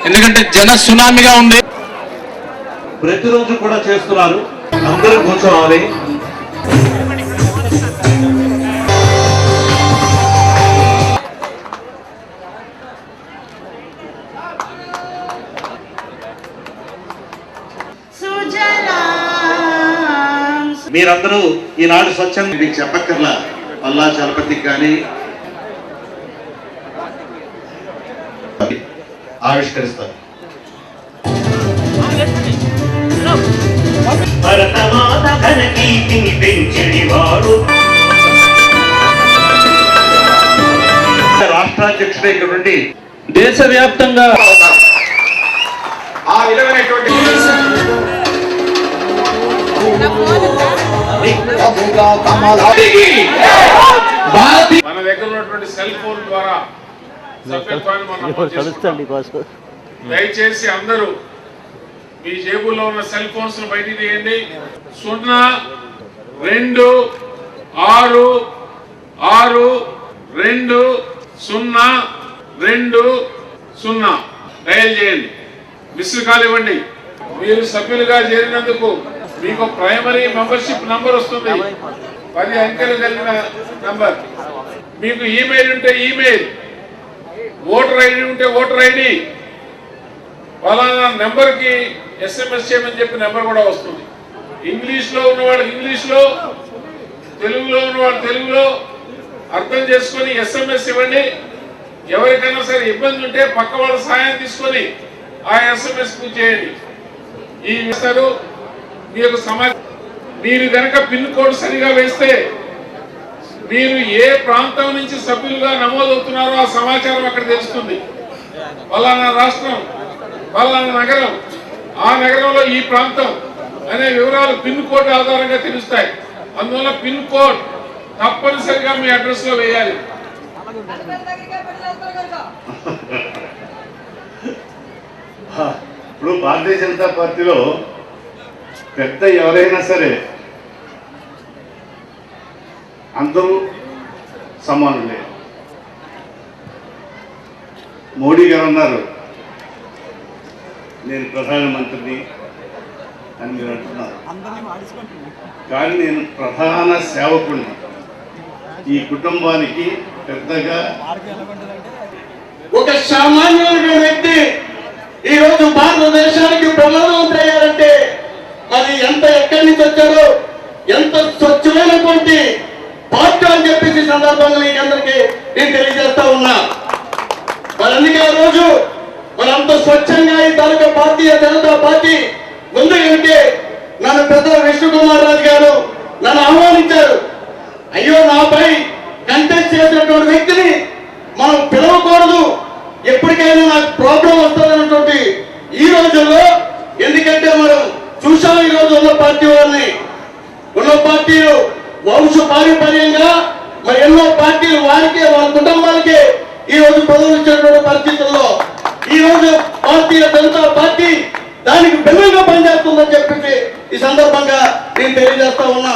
ఎందుకంటే జన సునామీగా ఉంది. ప్రతిరోజు కూడా చేస్తున్నారు. అందరూ కూర్చోవాలి. మీరందరూ ఈనాడు స్వచ్ఛంగా మీకు చెప్పక్కర్లా, పల్లా చలపతికి కానీ ఆవిష్కరిస్తారు. రాష్ట్రాధ్యక్షుడు ఇక్కడ నుండి దేశవ్యాప్తంగా ఆ విధమైనటువంటి మన దగ్గర ఉన్నటువంటి సెల్ ఫోన్ ద్వారా దయచేసి అందరూ మీ జేబుల్లో ఉన్న సెల్ ఫోన్స్ బయటికి తీయండి. 0266220 డయల్ చేయండి. మిస్డ్ కాల్ ఇవ్వండి. మీరు సభ్యులుగా చేరినందుకు మీకు ప్రైమరీ మెంబర్షిప్ నంబర్ వస్తుంది, 10 అంకెలు కలిగిన నంబర్. మీకు ఈమెయిల్ ఉంటే ఈమెయిల్, ఓటర్ ఐడి ఉంటే ఓటర్ ఐడి, ఫలానా నెంబర్కి SMS చేయమని చెప్పి నెంబర్ కూడా వస్తుంది. ఇంగ్లీష్లో ఉన్నవాళ్ళు ఇంగ్లీష్లో, తెలుగులో ఉన్నవాళ్ళు తెలుగులో అర్థం చేసుకొని SMS ఇవ్వండి. ఎవరికైనా సరే ఇబ్బంది ఉంటే పక్క వాళ్ళ సహాయం తీసుకొని ఆ SMS చేయండి. ఈ విషయాలు మీ యొక్క సమాచారం మీరు కనుక పిన్ కోడ్ సరిగా వేస్తే మీరు ఏ ప్రాంతం నుంచి సభ్యులుగా నమోదవుతున్నారో ఆ సమాచారం అక్కడ తెలుస్తుంది. పలానా రాష్ట్రం, పలానా నగరం, ఆ నగరంలో ఈ ప్రాంతం అనే వివరాలు పిన్ కోడ్ ఆధారంగా తెలుస్తాయి. అందువల్ల పిన్ కోడ్ తప్పనిసరిగా మీ అడ్రస్ లో వేయాలి. ఇప్పుడు భారతీయ జనతా పార్టీలో పెద్ద ఎవరైనా సరే అందరూ సమానులే. మోడీ గారు అన్నారు నేను ప్రధానమంత్రిని అని మీరు అంటున్నారు, కానీ నేను ప్రధాన సేవకుడిని. ఈ కుటుంబానికి పెద్దగా ఒక సామాన్యులైన వ్యక్తి ఈరోజు భారతదేశానికి ప్రధానమంత్రి అయ్యారంటే అది ఎంత ఎక్కడి నుంచి వచ్చారో, ఎంత స్వచ్ఛమైనటువంటి పార్టీ అని చెప్పేసి సందర్భంగా మీకు అందరికీ నేను తెలియజేస్తా ఉన్నా. మరి అందుకే ఆ రోజు మరి అంత స్వచ్ఛంగా ఈ తాలూకా భారతీయ జనతా పార్టీ ఉంది అంటే నన్ను పెద్ద విష్ణుకుమార్ రాజు గారు నన్ను ఆహ్వానించారు. అయ్యో నాపై కంటెస్ట్ చేసినటువంటి వ్యక్తిని మనం పిలవకూడదు, ఎప్పటికైనా నాకు ప్రాబ్లం వస్తుందన్నటువంటి ఈ రోజుల్లో, ఎందుకంటే మనం చూసాం ఈ రోజు ఉన్న పార్టీ వారిని, ఉన్న పార్టీలు వంశ పారంపర్యంగా మరి ఎన్నో పార్టీలు వారికి వాళ్ళ కుటుంబాలకి ఈ రోజు పదవులు ఇచ్చినటువంటి పరిస్థితుల్లో ఈ రోజు భారతీయ జనతా పార్టీ దానికి భిన్నంగా పనిచేస్తుందని చెప్పేసి ఈ సందర్భంగా నేను తెలియజేస్తా ఉన్నా.